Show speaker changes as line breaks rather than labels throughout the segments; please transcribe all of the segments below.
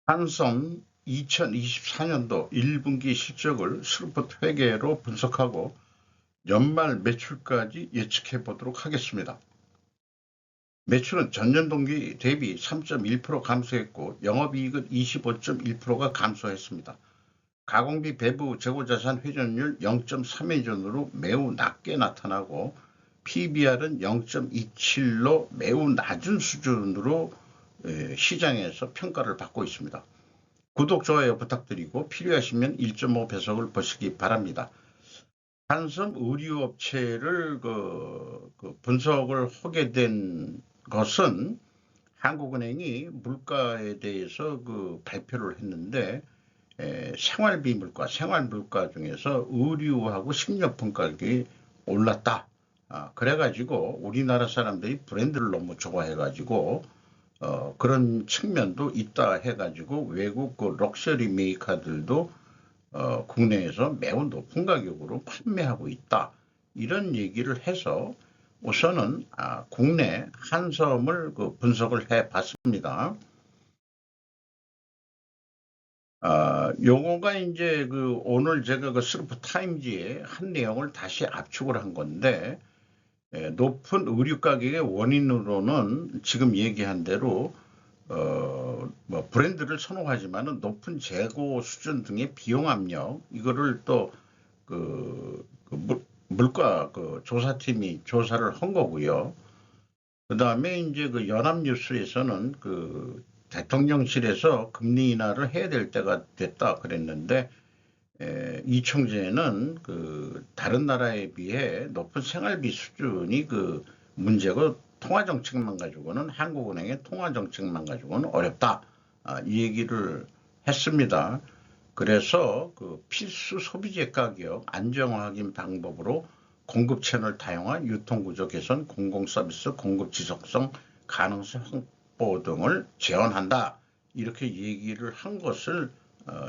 한섬 2024년도 1분기 실적을 스루프트 회계로 분석하고 연말 매출까지 예측해 보도록 하겠습니다. 매출은 전년 동기 대비 3.1% 감소했고 영업이익은 25.1%가 감소했습니다. 가공비 배부 재고자산 회전율 0.3회전으로 매우 낮게 나타나고 PBR은 0.27로 매우 낮은 수준으로 시장에서 평가를 받고 있습니다. 구독, 좋아요 부탁드리고 필요하시면 1.5배속을 보시기 바랍니다. 한섬 의류업체를 분석을 하게 된 것은 한국은행이 물가에 대해서 발표를 했는데 생활비 물가, 생활물가 중에서 의류하고 식료품 가격이 올랐다. 그래가지고 우리나라 사람들이 브랜드를 너무 좋아해가지고 그런 측면도 있다 해가지고 외국 럭셔리 메이커들도 국내에서 매우 높은 가격으로 판매하고 있다. 이런 얘기를 해서 우선은 국내 한섬을 분석을 해봤습니다. 요거가 이제 오늘 제가 스루프 타임즈에 한 내용을 다시 압축을 한 건데 높은 의류 가격의 원인으로는 지금 얘기한 대로 브랜드를 선호하지만은 높은 재고 수준 등의 비용 압력 이거를 또 물가 조사팀이 조사를 한 거고요. 그 다음에 이제 연합뉴스에서는 대통령실에서 금리 인하를 해야 될 때가 됐다 그랬는데 이 총재는 다른 나라에 비해 높은 생활비 수준이 문제고 통화 정책만 가지고는 한국은행의 통화 정책만 가지고는 어렵다. 이 얘기를 했습니다. 그래서 필수 소비재 가격 안정 확인 방법으로 공급 채널 다양화, 유통 구조 개선, 공공 서비스 공급 지속성 가능성 확보 등을 제언한다. 이렇게 얘기를 한 것을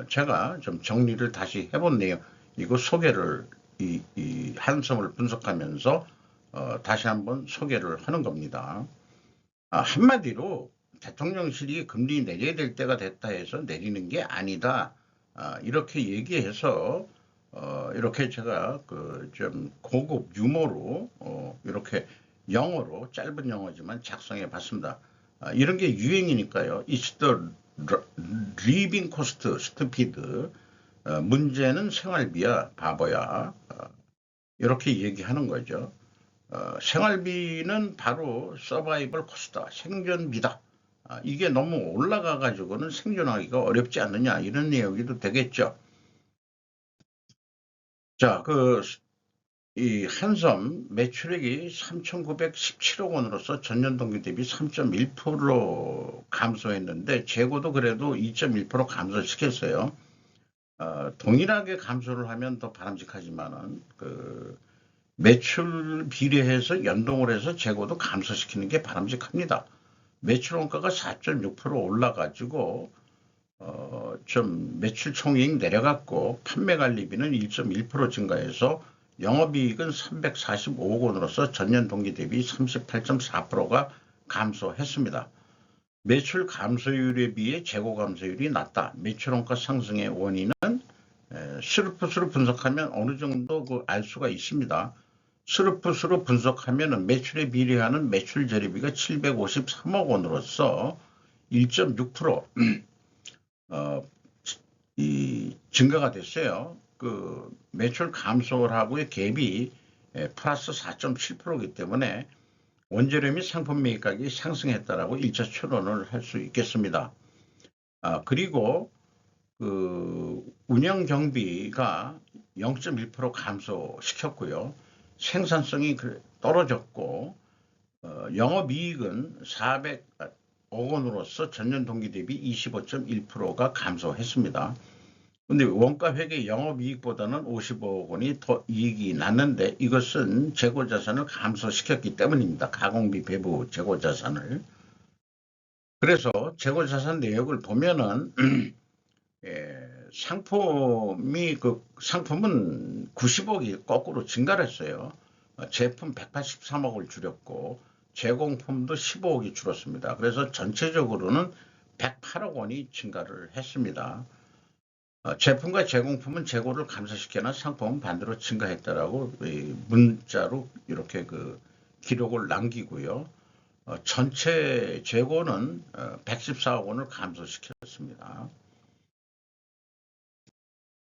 제가 좀 정리를 다시 해본 이거 소개를 이 한섬을 분석하면서 다시 한번 소개를 하는 겁니다. 한마디로 대통령실이 금리 내려야 될 때가 됐다 해서 내리는 게 아니다. 이렇게 얘기해서 이렇게 제가 좀 고급 유머로 이렇게 영어로 짧은 영어지만 작성해 봤습니다. 이런 게 유행이니까요. It's the living cost, stupid. 문제는 생활비야, 바보야. 이렇게 얘기하는 거죠. 생활비는 바로 서바이벌 코스트다, 생존비다. 이게 너무 올라가 가지고는 생존하기가 어렵지 않느냐 이런 내용이도 되겠죠. 자, 이 한섬 매출액이 3,917억 원으로서 전년 동기 대비 3.1% 감소했는데 재고도 그래도 2.1% 감소시켰어요. 동일하게 감소를 하면 더 바람직하지만은 매출 비례해서 연동을 해서 재고도 감소시키는 게 바람직합니다. 매출 원가가 4.6% 올라가지고 좀 매출 총이익 내려갔고 판매 관리비는 1.1% 증가해서 영업이익은 345억 원으로서 전년 동기 대비 38.4%가 감소했습니다. 매출 감소율에 비해 재고 감소율이 낮다. 매출 원가 상승의 원인은 스루프스로 분석하면 어느 정도 알 수가 있습니다. 스루프스로 분석하면 매출에 비례하는 매출 재료비가 753억 원으로서 1.6% 증가가 됐어요. 매출 감소하고의 갭이 플러스 4.7%이기 때문에 원재료 및 상품 매입 가격이 상승했다라고 1차 추론을 할 수 있겠습니다. 그리고 운영 경비가 0.1% 감소시켰고요. 생산성이 떨어졌고 영업이익은 400억 원으로서 전년 동기 대비 25.1%가 감소했습니다. 근데 원가 회계 영업이익보다는 50억 원이 더 이익이 났는데 이것은 재고자산을 감소시켰기 때문입니다. 가공비 배부 재고자산을. 그래서 재고자산 내역을 보면은 상품은 90억이 거꾸로 증가를 했어요. 제품 183억을 줄였고 제공품도 15억이 줄었습니다. 그래서 전체적으로는 108억 원이 증가를 했습니다. 제품과 제공품은 재고를 감소시켜나 상품은 반대로 증가했다라고 문자로 이렇게 그 기록을 남기고요. 전체 재고는 114억 원을 감소시켰습니다.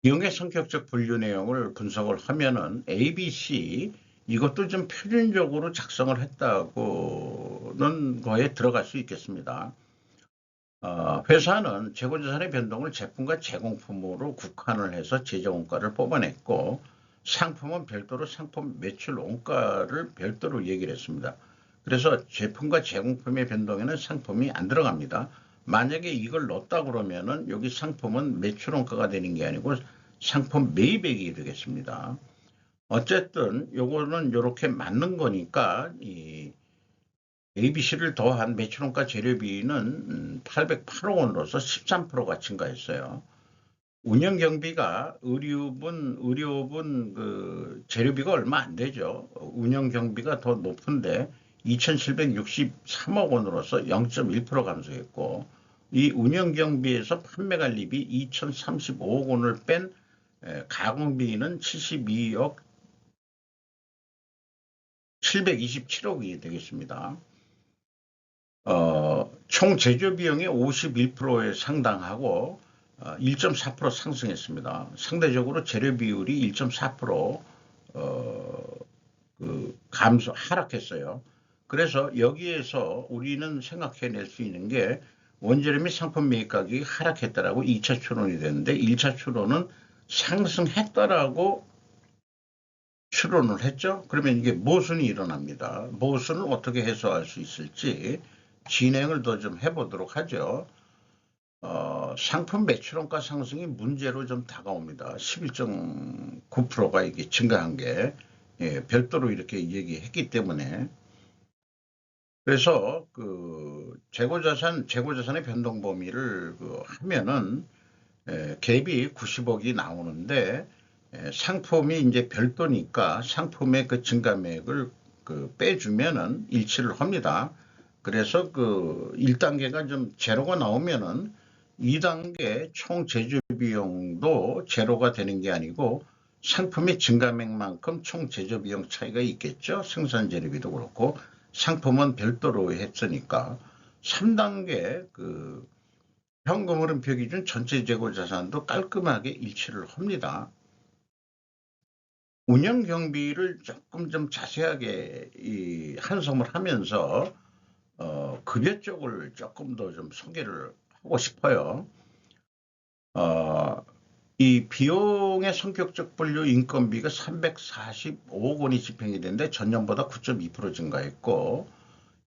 비용의 성격적 분류 내용을 분석을 하면은 ABC 이것도 좀 표준적으로 작성을 했다고는 거에 들어갈 수 있겠습니다. 회사는 재고자산의 변동을 제품과 제공품으로 국한을 해서 재정원가를 뽑아냈고 상품은 별도로 상품 매출 원가를 별도로 얘기를 했습니다. 그래서 제품과 제공품의 변동에는 상품이 안 들어갑니다. 만약에 이걸 넣었다 그러면은 여기 상품은 매출 원가가 되는 게 아니고 상품 매입액이 되겠습니다. 어쨌든 요거는 이렇게 맞는 거니까 이 ABC를 더한 매출원가 재료비는 808억 원으로서 13%가 증가했어요. 운영경비가 의료분 그 재료비가 얼마 안 되죠. 운영경비가 더 높은데 2,763억 원으로서 0.1% 감소했고 이 운영경비에서 판매관리비 2,035억 원을 뺀 가공비는 72억 727억이 되겠습니다. 총 제조 비용의 51%에 상당하고 1.4% 상승했습니다. 상대적으로 재료 비율이 1.4% 하락했어요. 그래서 여기에서 우리는 생각해낼 수 있는 게 원재료 및 상품 매입 가격이 하락했다라고 2차 추론이 되는데 1차 추론은 상승했다라고 추론을 했죠. 그러면 이게 모순이 일어납니다. 모순을 어떻게 해소할 수 있을지 진행을 더 좀 해보도록 하죠. 상품 매출원가 상승이 문제로 좀 다가옵니다. 11.9%가 이게 증가한 게 별도로 이렇게 얘기했기 때문에 그래서 그 재고자산의 변동 범위를 하면은 갭이 90억이 나오는데 상품이 이제 별도니까 상품의 그 증가액을 빼주면은 일치를 합니다. 그래서 그 1단계가 좀 제로가 나오면은 2단계 총 제조 비용도 제로가 되는 게 아니고 상품의 증가액만큼 총 제조 비용 차이가 있겠죠. 생산 재료비도 그렇고 상품은 별도로 했으니까 3단계 그 현금 흐름표 기준 전체 재고 자산도 깔끔하게 일치를 합니다. 운영 경비를 조금 좀 자세하게 한섬을 하면서 급여 쪽을 조금 더 좀 소개를 하고 싶어요. 이 비용의 성격적 분류 인건비가 345억 원이 집행이 됐는데 전년보다 9.2% 증가했고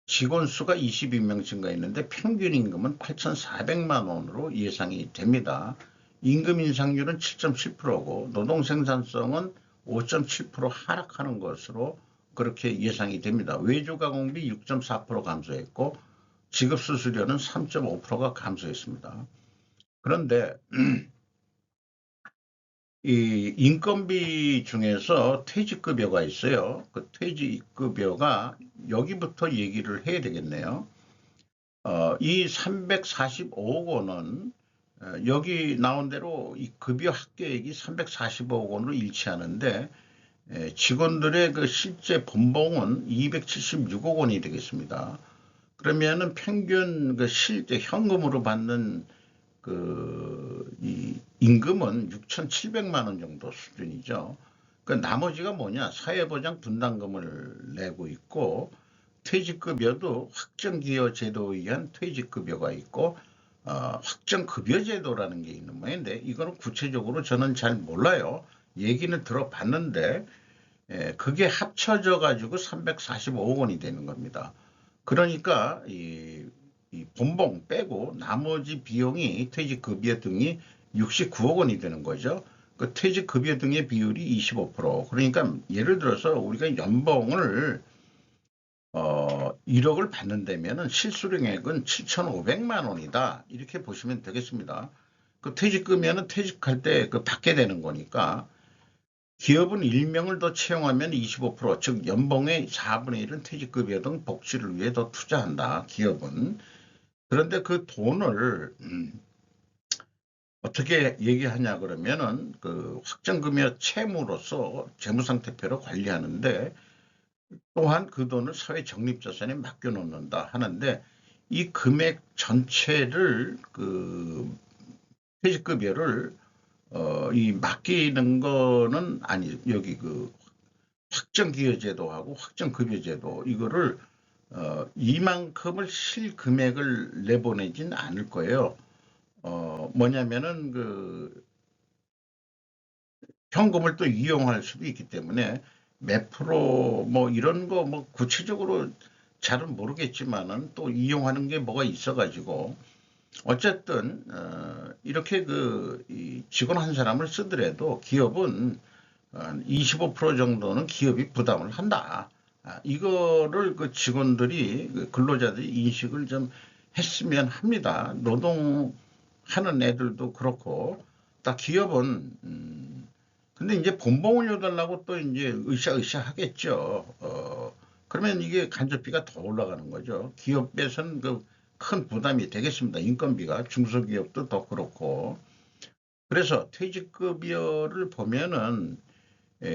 직원 수가 22명 증가했는데 평균 임금은 8,400만 원으로 예상이 됩니다. 임금 인상률은 7.7%고 노동 생산성은 5.7% 하락하는 것으로 그렇게 예상이 됩니다. 외주 가공비 6.4% 감소했고 지급 수수료는 3.5%가 감소했습니다. 그런데 이 인건비 중에서 퇴직급여가 있어요. 그 퇴직급여가 여기부터 얘기를 해야 되겠네요. 이 345억 원은 여기 나온 대로 이 급여 합계액이 345억 원으로 일치하는데 직원들의 그 실제 분봉은 276억 원이 되겠습니다. 그러면은 평균 그 실제 현금으로 받는 이 임금은 6,700만 원 정도 수준이죠. 그 나머지가 뭐냐? 사회보장 분담금을 내고 있고 퇴직급여도 확정기여 제도에 의한 퇴직급여가 있고 확정급여제도라는 게 있는 모양인데 이거는 구체적으로 저는 잘 몰라요. 얘기는 들어봤는데 그게 합쳐져 가지고 345억 원이 되는 겁니다. 그러니까 이 본봉 빼고 나머지 비용이 퇴직급여 등이 69억 원이 되는 거죠. 그 퇴직급여 등의 비율이 25%. 그러니까 예를 들어서 우리가 연봉을 1억을 받는다면은 실수령액은 7,500만 원이다. 이렇게 보시면 되겠습니다. 그 퇴직금연은 퇴직할 때 그 받게 되는 거니까 기업은 1명을 더 채용하면 25%, 즉 연봉의 4분의 1은 퇴직급여 등 복지를 위해 더 투자한다. 기업은. 그런데 그 돈을 어떻게 얘기하냐 그러면은 그 확정금융 채무로서 재무상태표를 관리하는데, 또한 그 돈을 사회 적립자산에 맡겨놓는다 하는데, 이 금액 전체를 그 퇴직급여를 이 맡기는 거는 아니, 여기 그 확정기여제도하고 확정급여제도 이거를 이만큼을 실금액을 내보내진 않을 거예요. 뭐냐면은 그 현금을 또 이용할 수도 있기 때문에 몇 프로 뭐 이런 거 뭐 구체적으로 잘은 모르겠지만은 또 이용하는 게 뭐가 있어가지고, 어쨌든 이렇게 이 직원 한 사람을 쓰더라도 기업은 25% 정도는 기업이 부담을 한다. 이거를 그 직원들이 그 근로자들이 인식을 좀 했으면 합니다. 노동하는 애들도 그렇고, 딱 기업은 근데 이제 본봉 올려달라고 또 이제 으쌰으쌰 하겠죠. 그러면 이게 간접비가 더 올라가는 거죠. 기업에서는 그 큰 부담이 되겠습니다. 인건비가 중소기업도 더 그렇고. 그래서 퇴직급여를 보면은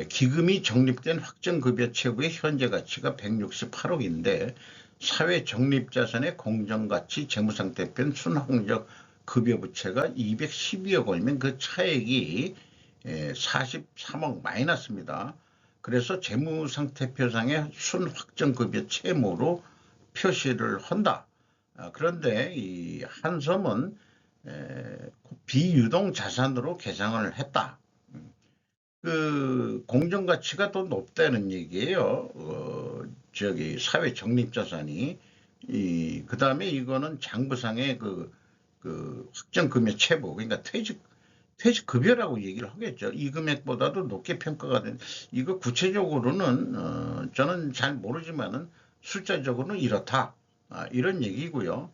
기금이 적립된 확정급여 채무의 현재 가치가 168억인데 사회 적립자산의 공정가치 재무상태편 순환적 급여 부채가 212억 원이면 그 차액이 43억 마이너스입니다. 그래서 재무상태표상의 순확정급여 채무로 표시를 한다. 그런데 이 한섬은 비유동 자산으로 계상을 했다. 그 공정가치가 더 높다는 얘기예요. 저기 사회 적립자산이 그 다음에 이거는 장부상의 그 확정금액 채무, 그러니까 퇴직급여라고 얘기를 하겠죠. 이 금액보다도 높게 평가가 된, 이거 구체적으로는 저는 잘 모르지만은 숫자적으로는 이렇다. 이런 얘기고요.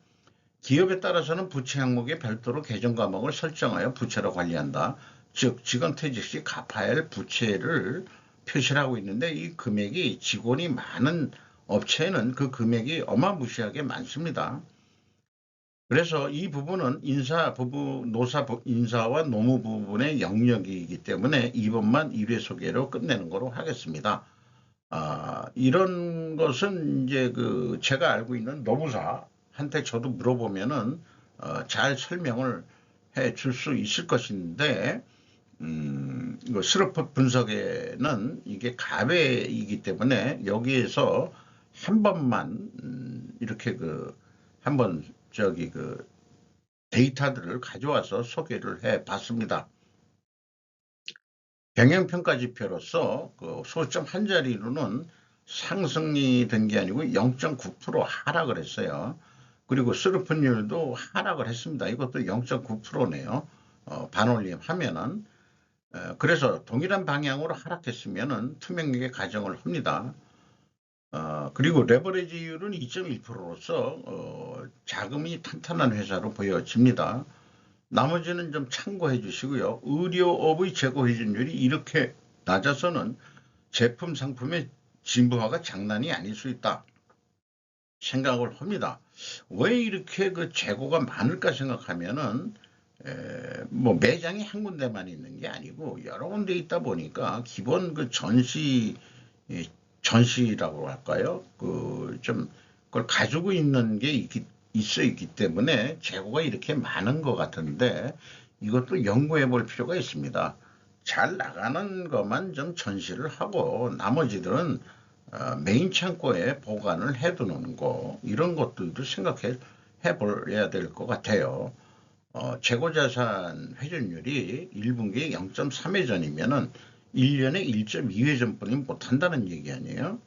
기업에 따라서는 부채 항목에 별도로 계정 과목을 설정하여 부채로 관리한다. 즉 직원 퇴직 시 갚아야 할 부채를 표시를 하고 있는데, 이 금액이 직원이 많은 업체에는 그 금액이 어마무시하게 많습니다. 그래서 이 부분은 인사와 노무 부분의 영역이기 때문에 이번만 1회 소개로 끝내는 거로 하겠습니다. 이런 것은 이제 그 제가 알고 있는 노무사한테 저도 물어보면은 잘 설명을 해 줄 수 있을 것인데, 이거 스로프 분석에는 이게 가외이기 때문에 여기에서 한 번만 이렇게 한번 저기 데이터들을 가져와서 소개를 해 봤습니다. 경영평가지표로서 그 소점 한 자리로는 상승이 된 게 아니고 0.9% 하락을 했어요. 그리고 스루픈율도 하락을 했습니다. 이것도 0.9%네요. 반올림 하면은. 그래서 동일한 방향으로 하락했으면은 투명하게 가정을 합니다. 그리고 레버리지율은 2.1%로서 자금이 탄탄한 회사로 보여집니다. 나머지는 좀 참고해 주시고요. 의료업의 재고 회전율이 이렇게 낮아서는 제품 상품의 진부화가 장난이 아닐 수 있다 생각을 합니다. 왜 이렇게 그 재고가 많을까 생각하면은 뭐 매장이 한 군데만 있는 게 아니고 여러 군데 있다 보니까 기본 그 전시라고 할까요? 좀 그걸 가지고 있는 게 있어 있기 때문에 재고가 이렇게 많은 것 같은데, 이것도 연구해 볼 필요가 있습니다. 잘 나가는 것만 좀 전시를 하고 나머지들은 메인 창고에 보관을 해두는 거, 이런 것들도 생각해 버려야 될 것 같아요. 재고자산 회전율이 1분기에 0.3회전이면은 1년에 1.2회전뿐이 못한다는 얘기 아니에요?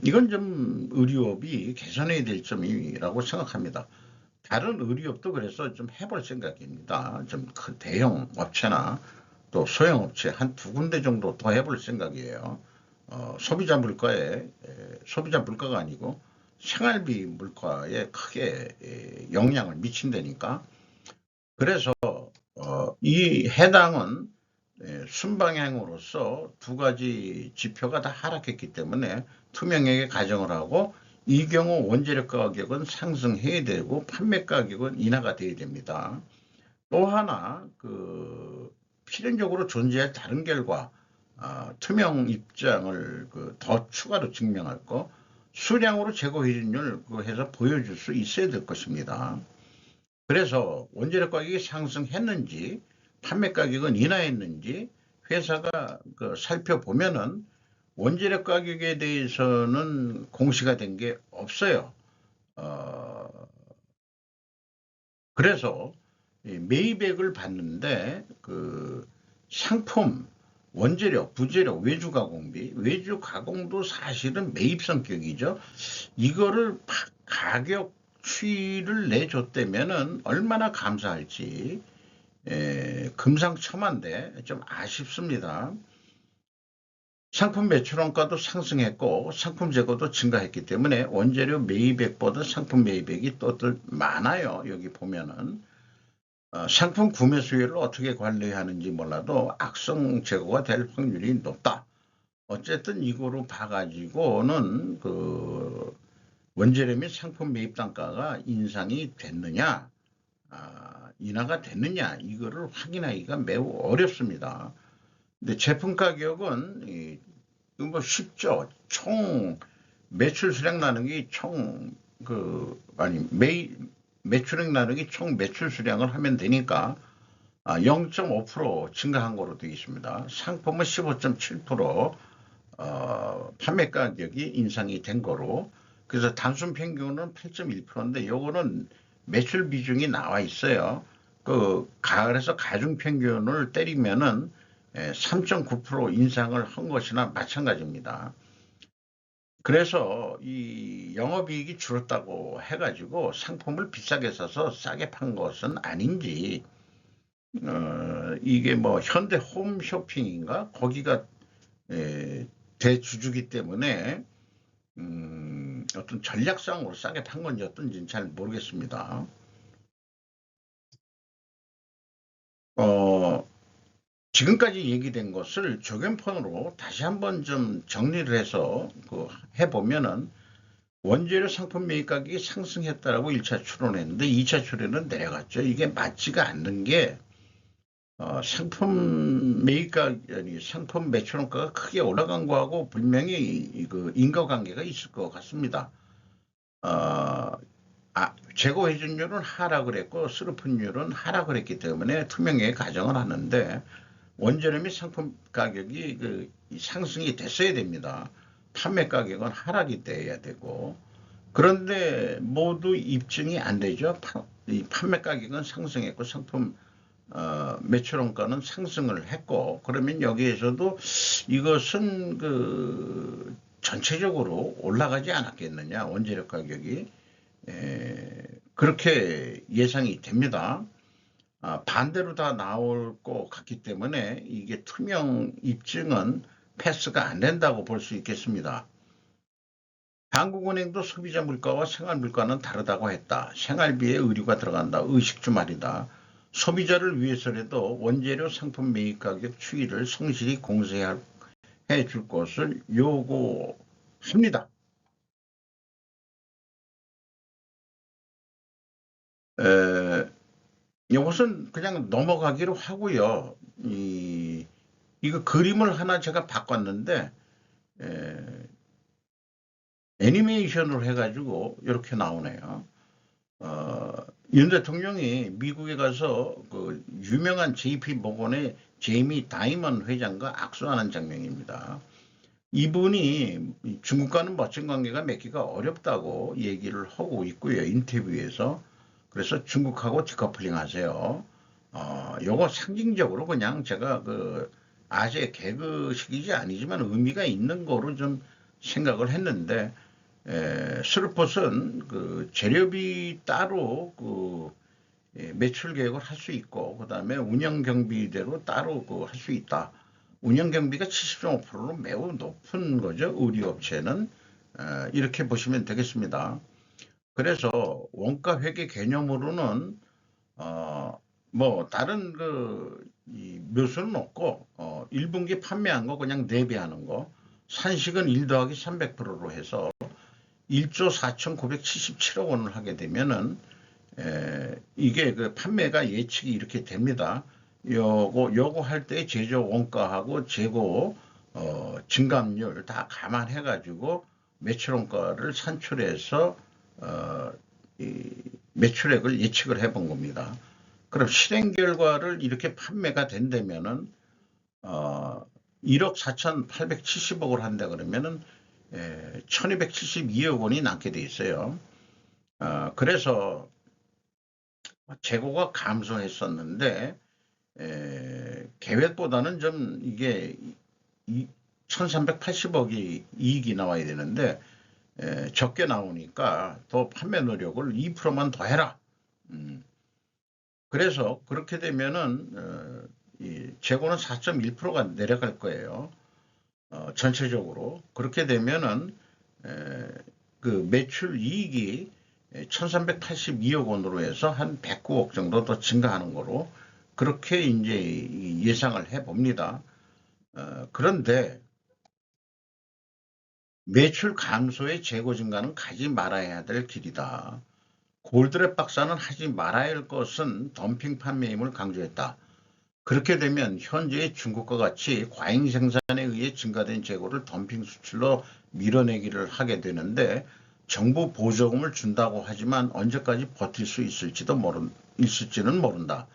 이건 좀 의료업이 개선해야 될 점이라고 생각합니다. 다른 의료업도 그래서 좀 해볼 생각입니다. 좀 대형 업체나 또 소형 업체 한 두 군데 정도 더 해볼 생각이에요. 소비자 물가가 아니고 생활비 물가에 크게 영향을 미친다니까. 그래서 이 해당은 순방향으로서 두 가지 지표가 다 하락했기 때문에 투명하게 가정을 하고 이 경우 원재료 가격은 상승해야 되고 판매 가격은 인하가 돼야 됩니다. 또 하나 필연적으로 존재할 다른 결과, 투명 입장을 더 추가로 증명할 거, 수량으로 재고 회전율 해서 보여줄 수 있어야 될 것입니다. 그래서 원재료 가격이 상승했는지 판매 가격은 인하했는지 회사가 살펴보면은 원재료 가격에 대해서는 공시가 된 게 없어요. 그래서 매입액을 봤는데 상품, 원재료, 부재료, 외주 가공비, 외주 가공도 사실은 매입 성격이죠. 이거를 가격 추이를 내줬다면은 얼마나 감사할지 금상첨화인데 좀 아쉽습니다. 상품 매출원가도 상승했고 상품 재고도 증가했기 때문에 원재료 매입액보다 상품 매입액이 또 많아요. 여기 보면은 상품 구매 수요를 어떻게 관리하는지 몰라도 악성 재고가 될 확률이 높다. 어쨌든 이거로 봐가지고는 원재료 및 상품 매입 단가가 인상이 됐느냐, 인하가 됐느냐, 이거를 확인하기가 매우 어렵습니다. 근데 제품 가격은 뭐 쉽죠. 총 매출 수량 나누기 매출액 나누기 총 매출 수량을 하면 되니까 0.5% 증가한 거로 되어 있습니다. 상품은 15.7% 판매 가격이 인상이 된 거로. 그래서 단순 평균은 8.1%인데 요거는 매출 비중이 나와 있어요. 가을에서 가중 평균을 때리면은 3.9% 인상을 한 것이나 마찬가지입니다. 그래서 이 영업이익이 줄었다고 해가지고 상품을 비싸게 사서 싸게 판 것은 아닌지, 이게 뭐 현대 홈쇼핑인가 거기가 대주주기 때문에 어떤 전략상으로 싸게 판 건지 어떤지는 잘 모르겠습니다. 지금까지 얘기된 것을 조견폰으로 다시 한번 좀 정리를 해서 해보면은 원재료 상품 매입 가격이 상승했다라고 1차 추론했는데 2차 추론은 내려갔죠. 이게 맞지가 않는 게 상품 상품 매출원가가 크게 올라간 거하고 분명히 인과관계가 있을 것 같습니다. 재고 회전율은 하락을 했고 스루픈율은 하락을 했기 때문에 투명하게 가정을 하는데 원재료 및 상품 가격이 상승이 됐어야 됩니다. 판매 가격은 하락이 돼야 되고, 그런데 모두 입증이 안 되죠. 이 판매 가격은 상승했고 상품 매출원가는 상승을 했고, 그러면 여기에서도 이것은 전체적으로 올라가지 않았겠느냐, 원재료 가격이. 그렇게 예상이 됩니다. 반대로 다 나올 것 같기 때문에 이게 투명 입증은 패스가 안 된다고 볼 수 있겠습니다. 한국은행도 소비자 물가와 생활 물가는 다르다고 했다. 생활비에 의류가 들어간다. 의식주 말이다. 소비자를 위해서라도 원재료 상품 매입 가격 추이를 성실히 공세해 줄 것을 요구합니다. 이것은 그냥 넘어가기로 하고요. 이거 그림을 하나 제가 바꿨는데 애니메이션으로 해가지고 이렇게 나오네요. 윤 대통령이 미국에 가서 유명한 JP 모건의 제이미 다이먼 회장과 악수하는 장면입니다. 이분이 중국과는 멋진 관계가 맺기가 어렵다고 얘기를 하고 있고요. 인터뷰에서. 그래서 중국하고 디커플링 하세요. 요거 상징적으로 그냥 제가 아재 개그식이지 아니지만 의미가 있는 거로 좀 생각을 했는데, 스루폿은 재료비 따로 매출 계획을 할 수 있고, 그 다음에 운영 경비대로 따로 할 수 있다. 운영 경비가 70.5%로 매우 높은 거죠. 의류업체는. 이렇게 보시면 되겠습니다. 그래서 원가 회계 개념으로는 뭐 다른 묘수는 없고 1분기 판매한 거 그냥 대비하는 거, 산식은 1 더하기 300%로 해서 1조 4,977억 원을 하게 되면은 이게 그 판매가 예측이 이렇게 됩니다. 요거 할 때 제조 원가하고 재고 증감률 다 감안해 가지고 매출 원가를 산출해서 이 매출액을 예측을 해 본 겁니다. 그럼 실행 결과를 이렇게 판매가 된다면은 1억 4,870억을 한다 그러면은 1,272억 원이 남게 돼 있어요. 그래서 재고가 감소했었는데 계획보다는 좀 이게 1,380억이 이익이 나와야 되는데 적게 나오니까 더 판매 노력을 2%만 더 해라. 그래서 그렇게 되면은 이 재고는 4.1%가 내려갈 거예요. 전체적으로. 그렇게 되면은 그 매출 이익이 1,382억 원으로 해서 한 109억 정도 더 증가하는 거로 그렇게 이제 예상을 해 봅니다. 그런데 매출 감소의 재고 증가는 가지 말아야 될 길이다. 골드랩 박사는 하지 말아야 할 것은 덤핑 판매임을 강조했다. 그렇게 되면 현재의 중국과 같이 과잉 생산에 의해 증가된 재고를 덤핑 수출로 밀어내기를 하게 되는데 정부 보조금을 준다고 하지만 언제까지 버틸 수 있을지는 모른다.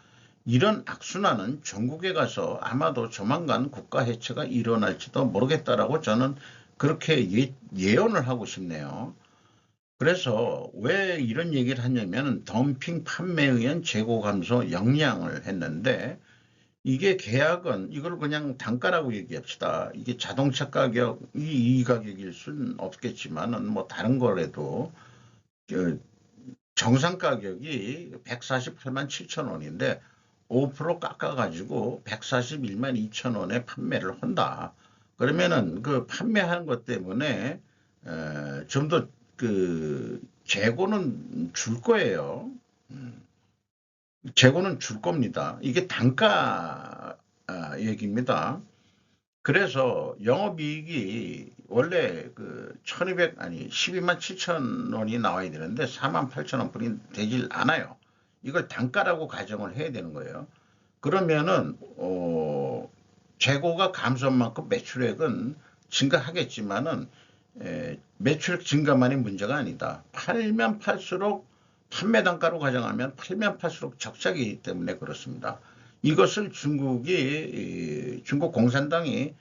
이런 악순환은 전국에 가서 아마도 조만간 국가 해체가 일어날지도 모르겠다라고 저는 그렇게 예언을 하고 싶네요. 그래서 왜 이런 얘기를 하냐면 덤핑 판매에 의한 재고 감소 역량을 했는데 이게 계약은 이걸 그냥 단가라고 얘기합시다. 이게 자동차 가격이 이 가격일 수는 없겠지만은 뭐 다른 거라도 정상 가격이 148만 7천 원인데 5% 깎아가지고 141만 2천 원에 판매를 한다. 그러면은 그 판매하는 것 때문에 좀 더 그 재고는 줄 거예요. 재고는 줄 겁니다. 이게 단가 얘기입니다. 그래서 영업이익이 원래 그 1200, 아니 12만 7천 원이 나와야 되는데 4만 8천 원뿐이 되질 않아요. 이걸 단가라고 가정을 해야 되는 거예요. 그러면은 재고가 감소한 만큼 매출액은 증가하겠지만은 매출액 증가만이 문제가 아니다. 팔면 팔수록 판매 단가로 가정하면 팔면 팔수록 적자이기 때문에 그렇습니다. 이것을 중국 공산당이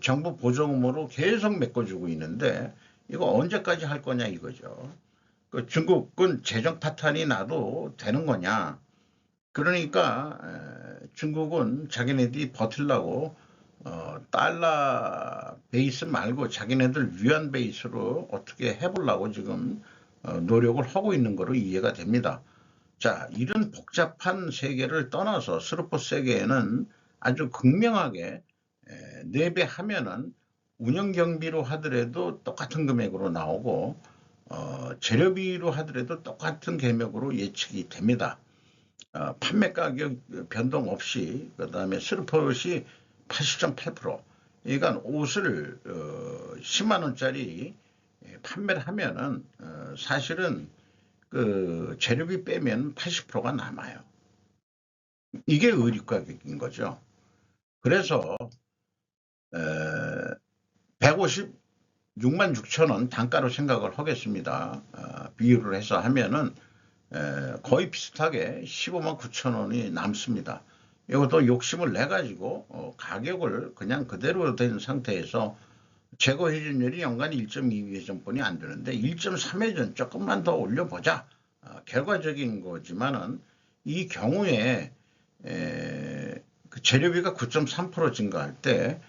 정부 보조금으로 계속 메꿔주고 있는데 이거 언제까지 할 거냐 이거죠. 그 중국은 재정 파탄이 나도 되는 거냐. 그러니까 중국은 자기네들이 버틸라고 달러 베이스 말고 자기네들 위안 베이스로 어떻게 해보려고 지금 노력을 하고 있는 거로 이해가 됩니다. 자, 이런 복잡한 세계를 떠나서 스루포 세계에는 아주 극명하게 내배하면은 운영 경비로 하더라도 똑같은 금액으로 나오고 재료비로 하더라도 똑같은 금액으로 예측이 됩니다. 판매 가격 변동 없이 그다음에 스루포시 80.8%. 그러니까 옷을 10만 원짜리 판매를 하면은 사실은 그 재료비 빼면 80%가 남아요. 이게 의류 가격인 거죠. 그래서 156만 6천 원 단가로 생각을 하겠습니다. 비율을 해서 하면은 거의 비슷하게 15만 9천 원이 남습니다. 이것도 욕심을 내 가지고 가격을 그냥 그대로 된 상태에서 재고 회전율이 연간 1.2회전뿐이 안 되는데 1.3회전 조금만 더 올려보자. 결과적인 거지만은 이 경우에 그 재료비가 9.3% 증가할 때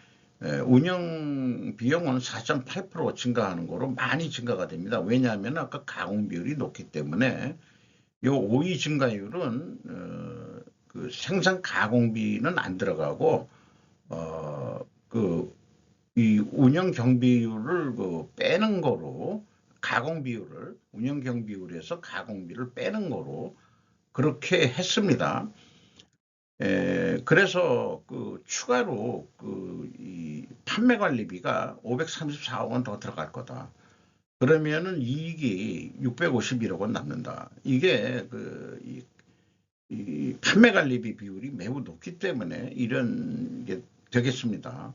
운영 비용은 4.8% 증가하는 거로 많이 증가가 됩니다. 왜냐하면 아까 가공 비율이 높기 때문에 요 OE 증가율은 그 생산 가공비는 안 들어가고 그 이 운영 경비율을 그 빼는 거로 가공 비율을 운영 경비율에서 가공비를 빼는 거로 그렇게 했습니다. 그래서 그 추가로 그 이 판매 관리비가 534억 원 더 들어갈 거다. 그러면은 이익이 651억 원 남는다. 이게 이 판매 관리비 비율이 매우 높기 때문에 이런 게 되겠습니다.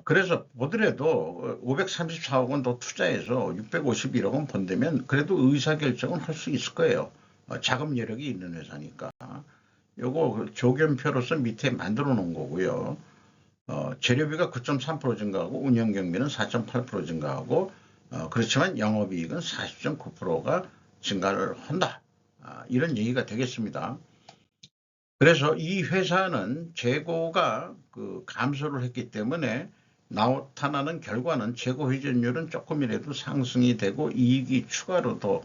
그래서 보더라도 534억 원 더 투자해서 651억 원 번다면 그래도 의사결정은 할 수 있을 거예요. 자금 여력이 있는 회사니까. 요거 조견표로서 밑에 만들어 놓은 거고요. 재료비가 9.3% 증가하고 운영경비는 4.8% 증가하고 그렇지만 영업이익은 40.9%가 증가를 한다. 이런 얘기가 되겠습니다. 그래서 이 회사는 재고가 감소를 했기 때문에 나타나는 결과는 재고 회전율은 조금이라도 상승이 되고 이익이 추가로 더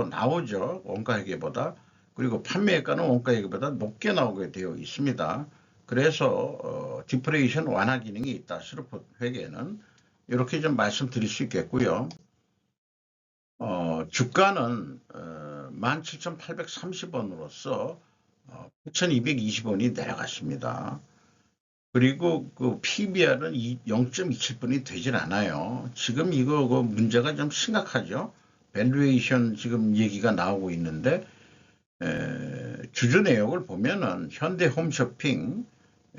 나오죠. 원가회계보다. 그리고 판매가는 원가회계보다 높게 나오게 되어 있습니다. 그래서 디프레이션 완화 기능이 있다. 스루프 회계는 이렇게 좀 말씀드릴 수 있겠고요. 주가는 17,830원으로서 8,220원이 내려갔습니다. 그리고 그 PBR은 0.27분이 되질 않아요. 지금 이거 문제가 좀 심각하죠. 밸류에이션 지금 얘기가 나오고 있는데 주주 내역을 보면은 현대 홈쇼핑,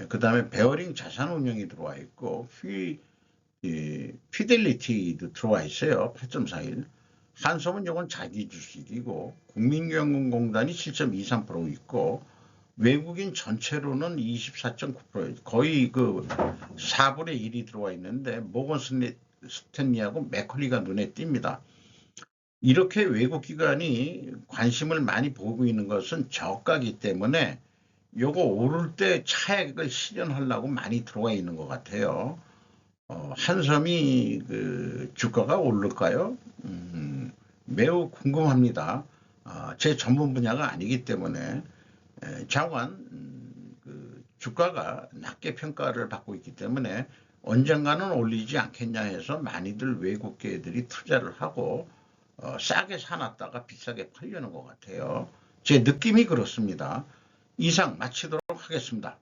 그 다음에 베어링 자산운용이 들어와 있고 피델리티도 들어와 있어요. 8.41. 한섬은 이건 자기 주식이고 국민연금공단이 7.23% 있고 외국인 전체로는 24.9% 거의 4분의 1이 들어와 있는데 모건 스탠리하고 맥컬리가 눈에 띕니다. 이렇게 외국 기관이 관심을 많이 보고 있는 것은 저가기 때문에 요거 오를 때 차액을 실현하려고 많이 들어와 있는 것 같아요. 한섬이 주가가 오를까요? 매우 궁금합니다. 제 전문 분야가 아니기 때문에 자관 주가가 낮게 평가를 받고 있기 때문에 언젠가는 올리지 않겠냐 해서 많이들 외국계들이 투자를 하고 싸게 사놨다가 비싸게 팔려는 것 같아요. 제 느낌이 그렇습니다. 이상 마치도록 하겠습니다.